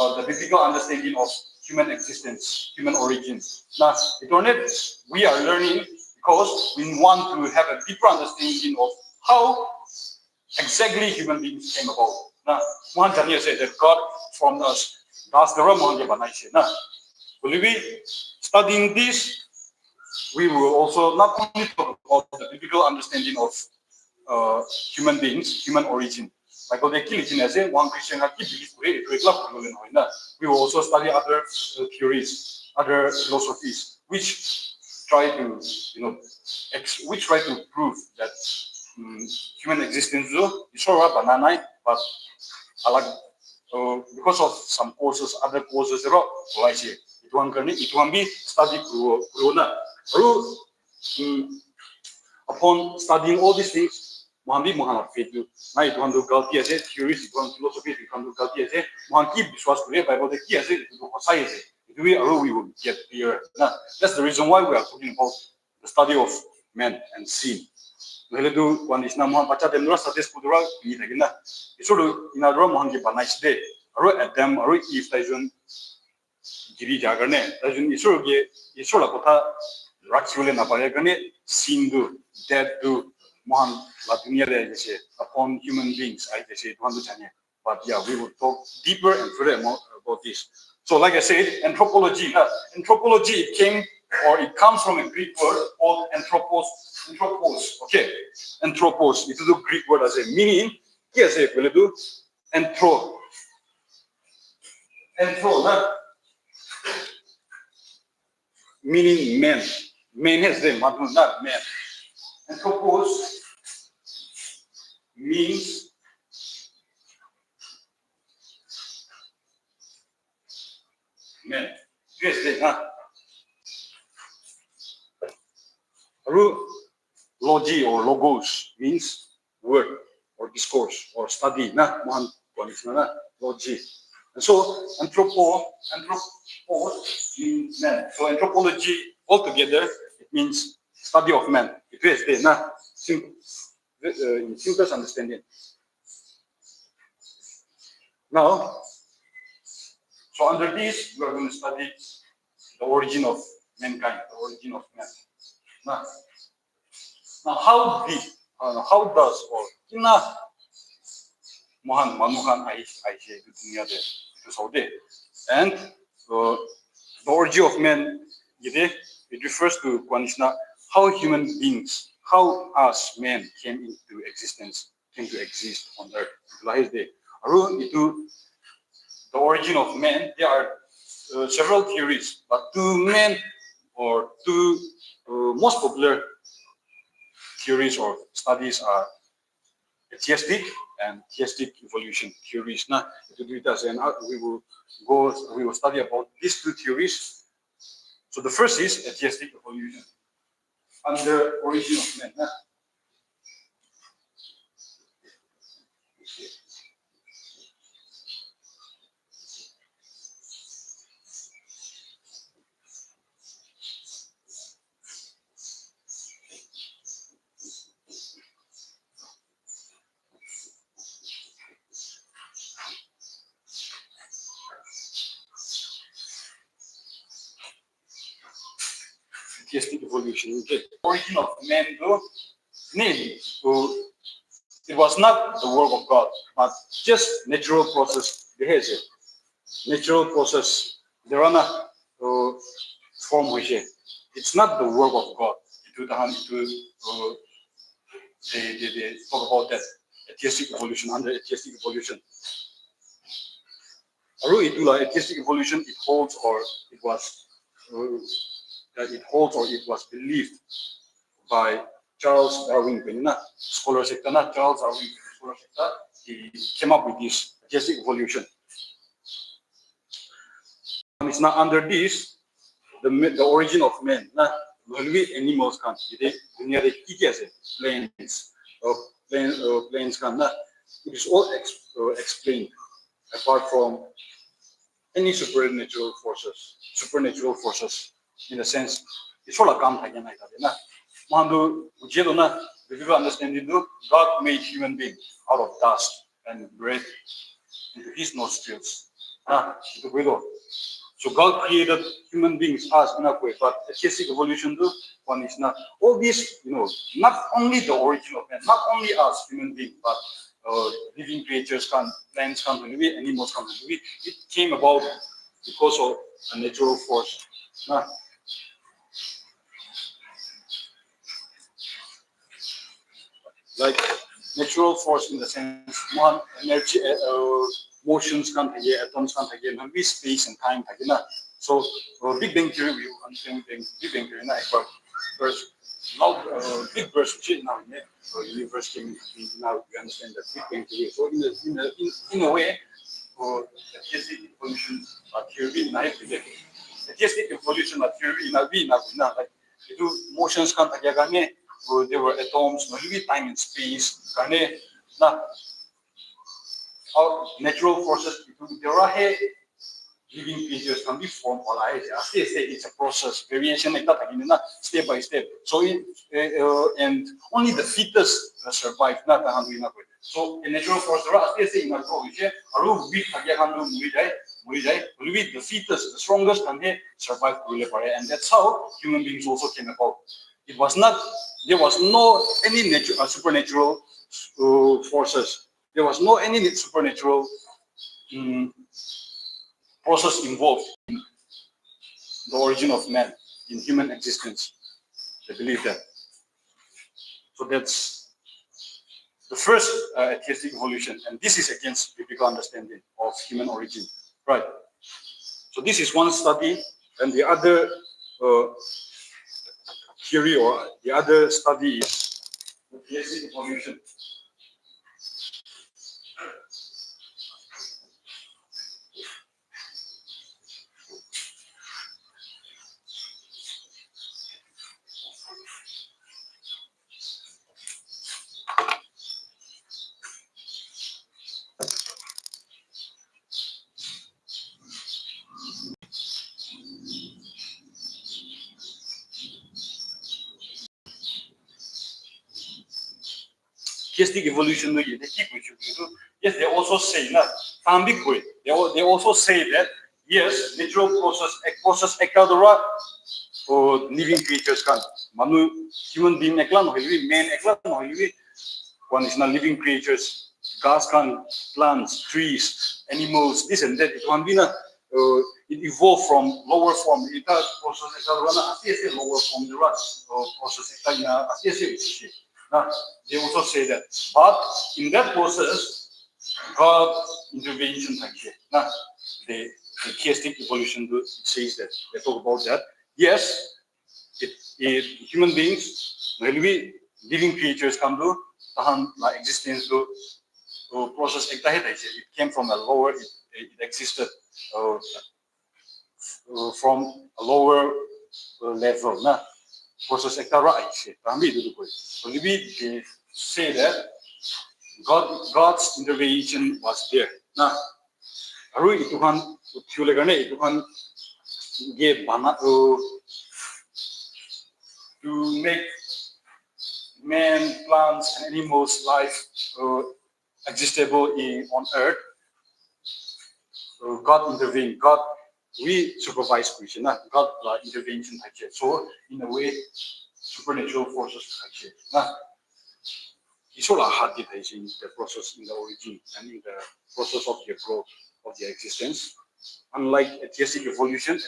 the biblical understanding of human existence, human origin. Now, we are learning because we want to have a deeper understanding of how exactly human beings came about. Now, one Daniel said that God formed us. That's the Ramon. Now, will we studying this? We will also not only talk about the biblical understanding of human beings, human origin. Like one Christian we will also study other theories, other philosophies, which try to, which try to prove that human existence is banana, but because of some causes, other causes, it won't be studied upon studying all these things. Mohammed Muhammad faith you. Now it want to galti as theories, it want philosophy, it want to galti as Mohammed keep Biswas to Bible the key as it we will get clear. Now that's the reason why we are talking about the study of man and sin. Well, do one is now Muhammad Pacha them studies Kudura, again. It's sort of in a room on a nice day. I wrote at them, I wrote if Tajun Giri Jagane, Tajun Isola Raxule Napayagane, sin do, dead do. Upon human beings, I say but yeah, we will talk deeper and further about this. So, like I said, anthropology. Anthropology it comes from a Greek word called anthropos. Okay, anthropos. It is a Greek word as a meaning. Yes, will do anthro. Meaning man. Man has the not man. Anthropos means man. Yes, logi or logos means word or discourse or study. Logi. And so anthropos means man. So anthropology altogether it means study of man. It is there. In simplest understanding. Now, so under this, we are going to study the origin of mankind, the origin of man. Now how does or kina manuhan aishe dunia de itu saude, and the origin of man it refers to how human beings. How us men came into existence, came to exist on earth. The origin of man, there are several theories, but two most popular theories or studies are atheistic and theistic evolution theories. Now, we will study about these two theories. So the first is atheistic evolution. Under origin of man. Theistic evolution. Okay. Origin of man, it was not the work of God, but just natural process. Natural process. There are not form which it's not the work of God. They talk about that atheistic evolution under atheistic evolution. Atheistic evolution it holds or it was. It was believed by Charles Darwin, scholar sector, Charles Darwin, scholar sector, he came up with this atheistic evolution. And it's not under this, the origin of man. Animals can planes can. It is all explained apart from any supernatural forces. In a sense, it's all a come again. If you understand God made human being out of dust and breathed into his nostrils. So God created human beings as in a way, but atheistic evolution do one is not all these, not only the origin of man, not only us human beings, but living creatures, plants, animals, it came about because of a natural force. Like natural force in the sense one energy, motions can have atoms can have space and time. So Big Bang Theory, we understand Big Bang Theory. First, now big burst now so universe came now we understand that Big Bang Theory. So in a way, atheistic evolution theory na atheistic evolution theory na like itu motions kan there were atoms, maybe time and space. Our natural forces, there are living creatures can be formed. It's a process, variation like that, step by step. So and only the fetus survive. So in natural force, there are the fetus, the strongest, can survive, and that's how human beings also came about. It was not. There was no any supernatural forces. There was no any supernatural process involved in the origin of man, in human existence. They believe that. So that's the first atheistic evolution, and this is against biblical understanding of human origin, right? So this is one study, and the other theory or the other study is atheistic evolution. Atheistic evolution, yes, they also say that. They also say that yes, natural process or living creatures can. Human being man one is not living creatures, gas can, plants, trees, animals, this and that. It can be it evolved from lower form. It process lower form the process they also say that. But in that process, God intervention the theistic evolution says that. They talk about that. Yes, human beings, really living creatures come to existence to process it came from a lower, it existed from a lower level. Process so we say that God's intervention was there. Now, to make man, plants, and animals' life existable on earth. So God intervened. We supervise creation. God intervention. So in a way, supernatural forces. It's all hard in the process, in the origin, and in the process of their growth, of their existence. Unlike atheistic evolution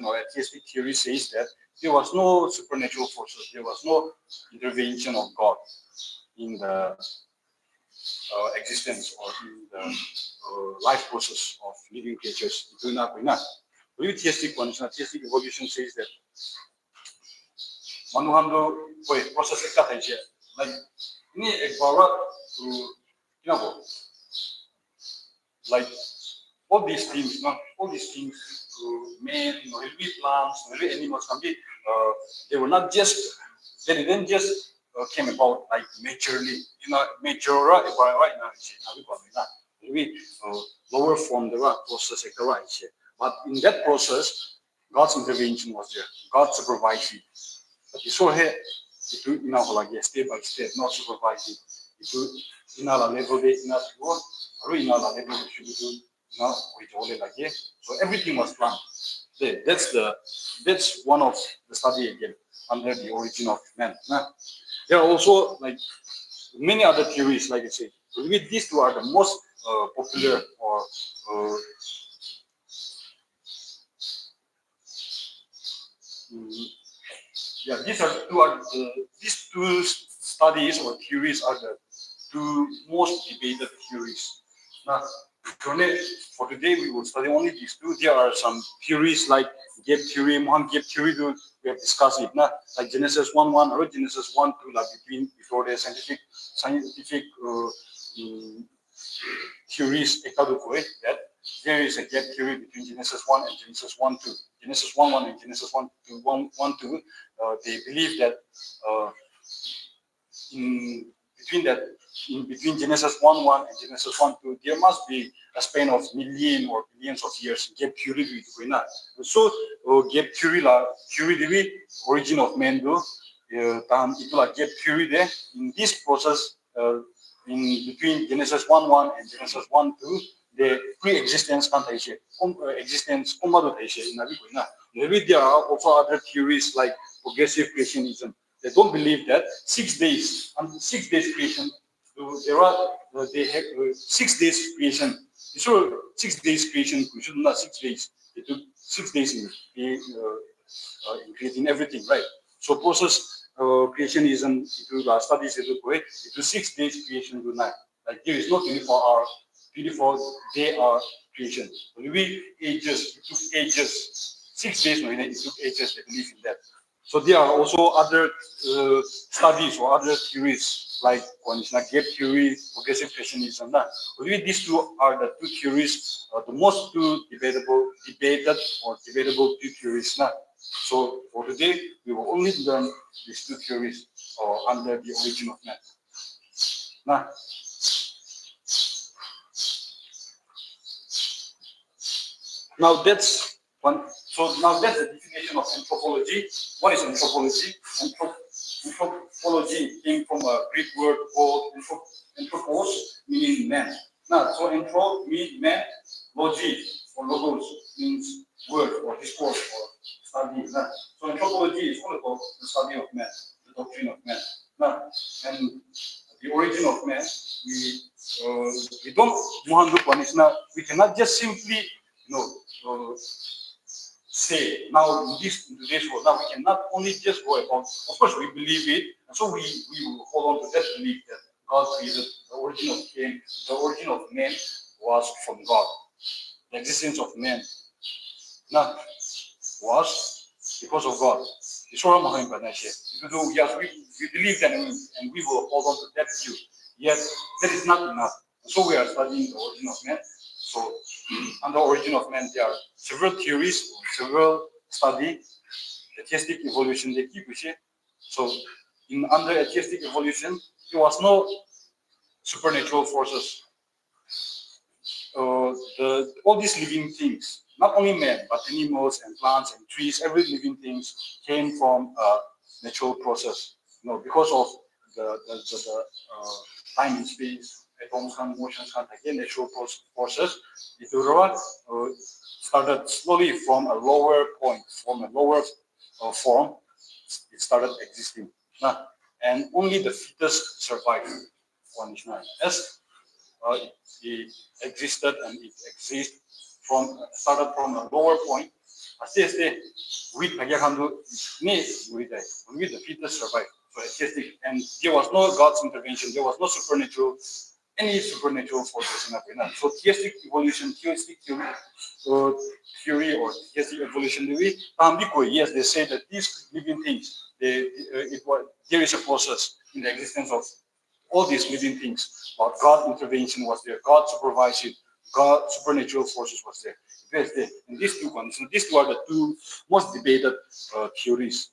or atheistic theory says that there was no supernatural forces, there was no intervention of God in the existence or in the life process of living creatures. Theistic evolution says that process like like all these things, men, plants, animals can be. They were not just. They didn't just came about like naturally. Right now. Lower form the process but in that process, God's intervention was there. God supervised it. But you saw here, it step by step, not supervised it. It level now so everything was planned. That's one of the study again under the origin of man. There are also like many other theories, like I say. With these two are the most popular or yeah, these two studies or theories are the two most debated theories. Now, for today we will study only these two. There are some theories like gap theory, gap theory. We have discussed it. Like Genesis 1:1 or Genesis 1:2, like before the scientific theories that there is a gap theory between Genesis 1 and Genesis 1:2. Genesis 1:1 and Genesis 1:2, they believe that in between Genesis 1:1 and Genesis 1:2, there must be a span of million or billions of years. Gap theory itu na. So gap theory the origin of man do. Tahan itulah gap theory deh. In this process, in between Genesis 1:1 and Genesis 1:2, the pre-existence kan existence maybe there are also other theories like progressive creationism. They don't believe that 6 days creation. They have 6 days creation. So 6 days creation. We should not 6 days. It took 6 days in creating everything, right? So process creationism itu studies itu 6 days creation to night. Like there is no 24 day creation. Maybe ages. It took ages. 6 days. It took ages. They believe in that. So there are also other studies or other theories like gap theory, progressive creationism. These two are the two theories, the most debated two theories. So for today, we will only learn these two theories under the origin of man. Now that's one. So now that's the definition of anthropology. What is anthropology? Anthropology came from a Greek word called anthropos, meaning man. Now, so anthro means man, logi or logos means word or discourse or study. So anthropology is all about the study of man, the doctrine of man. And the origin of man, we don't we cannot just simply say now in today's world. Now we cannot only just go about. Of course, we believe it, and so we will hold on to that belief that God created the origin of man was from God. The existence of man was because of God. Yes, we believe that, and we will hold on to that view. Yet that is not enough. So we are studying the origin of man. So, under origin of man, there are several theories, several studies. Atheistic evolution, they keep it. So, under atheistic evolution, there was no supernatural forces. All these living things, not only man, but animals and plants and trees, every living things came from a natural process. Because of the time and space, atoms and motions and again natural forces, it started slowly from a lower point, from a lower form, it started existing. And only the fittest survived. As it existed and it exists started from a lower point. With the fittest survived. So atheistic, and there was no God's intervention, there was no any supernatural forces in that. So theistic evolution, theistic theory or theistic evolution theory, yes, they say that these living things, there is a process in the existence of all these living things, but God intervention was there, God supervised it, God supernatural forces was there. And these two conditions, these two are the two most debated theories.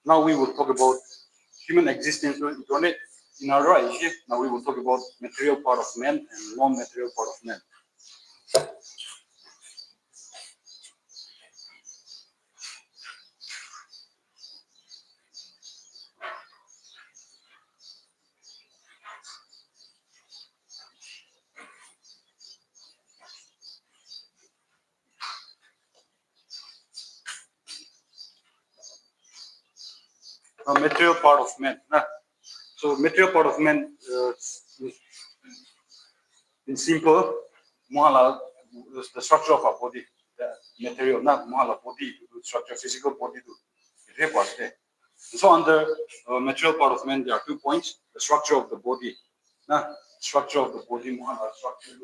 Now we will talk about human existence in our right. Now we will talk about material part of man and non-material part of man. Material part of man. So material part of man, in simple, the structure of our body, the material, not body, structure, physical body. So under material part of man, there are 2 points: the structure of the body, structure of the body, structure.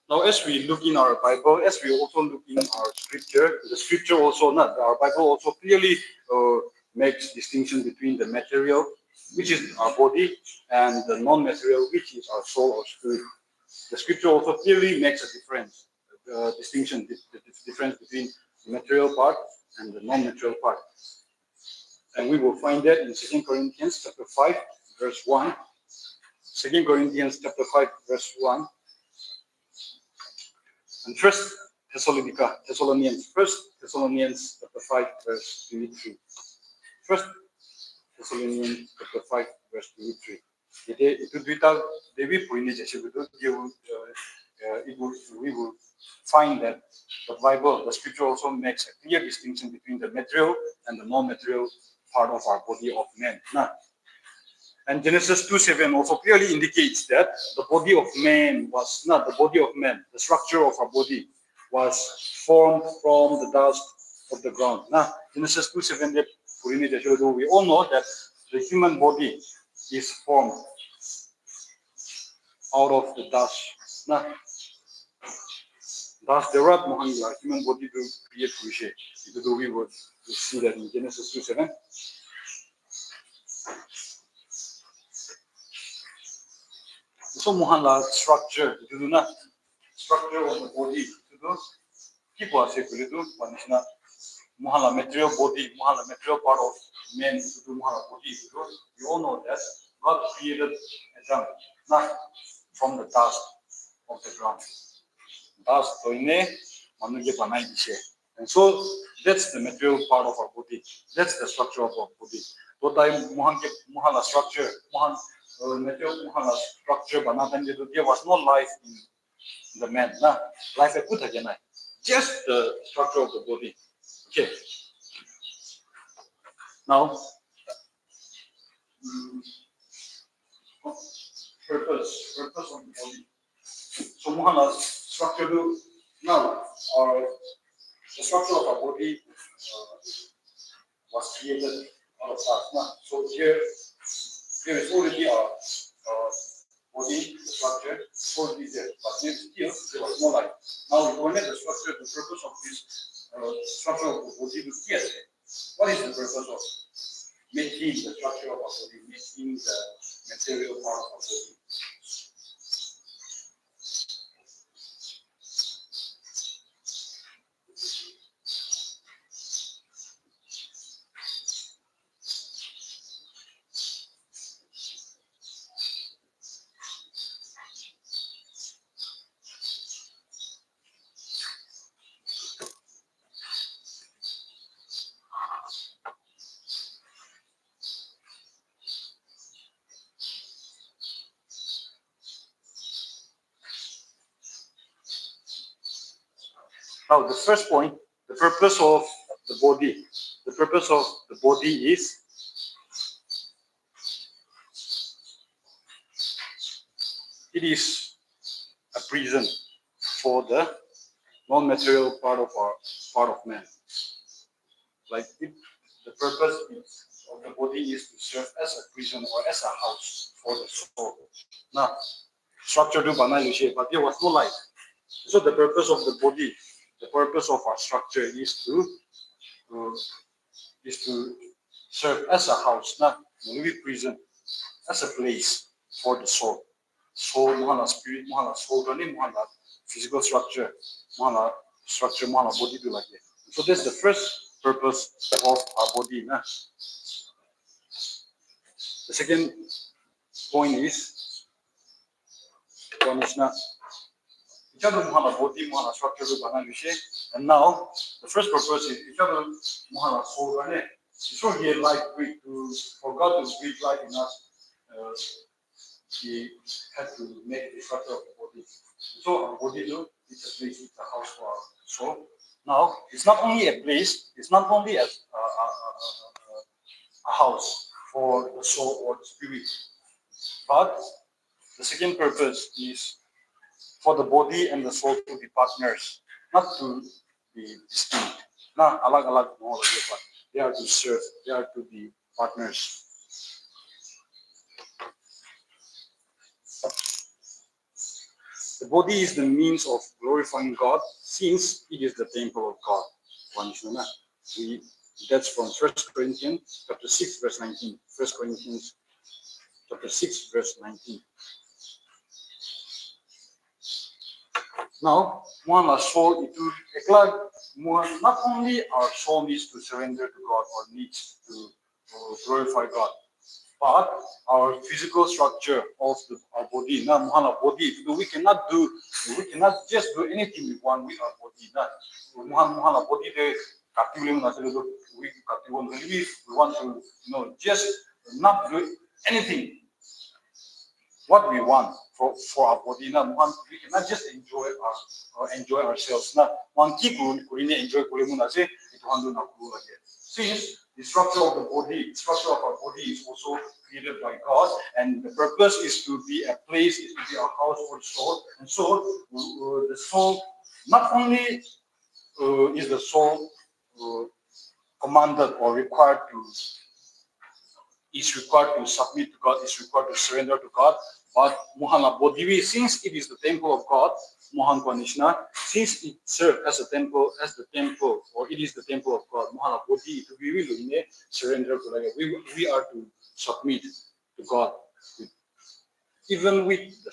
Now, as we look in our Bible, as we also look in our scripture, the scripture also, not our Bible also clearly makes distinction between the material, which is our body, and the non-material, which is our soul or spirit. The scripture also clearly makes a difference, distinction, the difference between the material part and the non-material part. And we will find that in 2 Corinthians chapter 5, verse 1. 2 Corinthians chapter 5, verse 1. And First Thessalonians chapter 5, verse 23. First Thessalonians chapter 5, verse 23. We will find that the Bible, the scripture also makes a clear distinction between the material and the non-material part of our body of man. And Genesis 2:7 also clearly indicates that the body of man was not the body of man. The structure of our body was formed from the dust of the ground. Now, Genesis 2:7, we all know that the human body is formed out of the dust. Now, dust derat mohangla human body to create kushe. We will see that in Genesis 2:7. So muhanla structure structure of the body keep us muhanla material body, muhanla material part of man muhanla body. You all know that God created Adam not from the dust of the ground. Dust and so that's the material part of our body. That's the structure of our body. What I muhanla structure material structure, but there was no life in the man. Life just the structure of the body. Okay. Now, purpose of the body. So muhanla structure now the structure of our body was created out of dust. So here is already our body structure, already there, but still there was no life. Now we connect the structure, the purpose of this structure of the body to get there. What is the purpose of making the structure of our body, making the material part of our body? Now, the first point, the purpose of the body. The purpose of the body is it is a prison for the non-material part of man. Like the purpose of the body is to serve as a prison or as a house for the soul. Now, structure do banal, but there was no life. So the purpose of the body, the purpose of our structure is to serve as a house, not maybe prison, as a place for the soul. Soul, mohana spirit, mohana soul, mohana physical structure, mohana structure, mohana body to like that. So that's the first purpose of our body. Nah? The second point is not each other mohana body, mohana structure to bana vishe. And now the first purpose is each other mohana soul, right? So here life for God to breathe life in us. He had to make the structure of the body. So our body is a place, it's a house for our soul. Now, it's not only a place, it's not only a house for the soul or the spirit, but the second purpose is for the body and the soul to be partners, not to be distinct. Not alag-alag, no, but they are to serve, they are to be partners. The body is the means of glorifying God since it is the temple of God. That's from 1 Corinthians chapter 6, verse 19. 1 Corinthians chapter 6, verse 19. Now, soul not only our soul needs to surrender to God or needs to glorify God, but our physical structure of our body. Now, body, we cannot just do anything we want with our body. Now, body, we want to, just not do anything what we want for our body. Now, we cannot just enjoy ourselves. Now, enjoy since the structure of our body is also created by God, and the purpose is to be a place, is to be a house for the soul. And so, the soul, not only is the soul commanded or required to submit to God, is required to surrender to God, but Muhanga Bodiwi, since it is the temple of God, Muhang Kwanishna, since it serves as the temple, or it is the temple of God, Muhanga Bodi, to be really surrender to God. We are to submit to God, even with the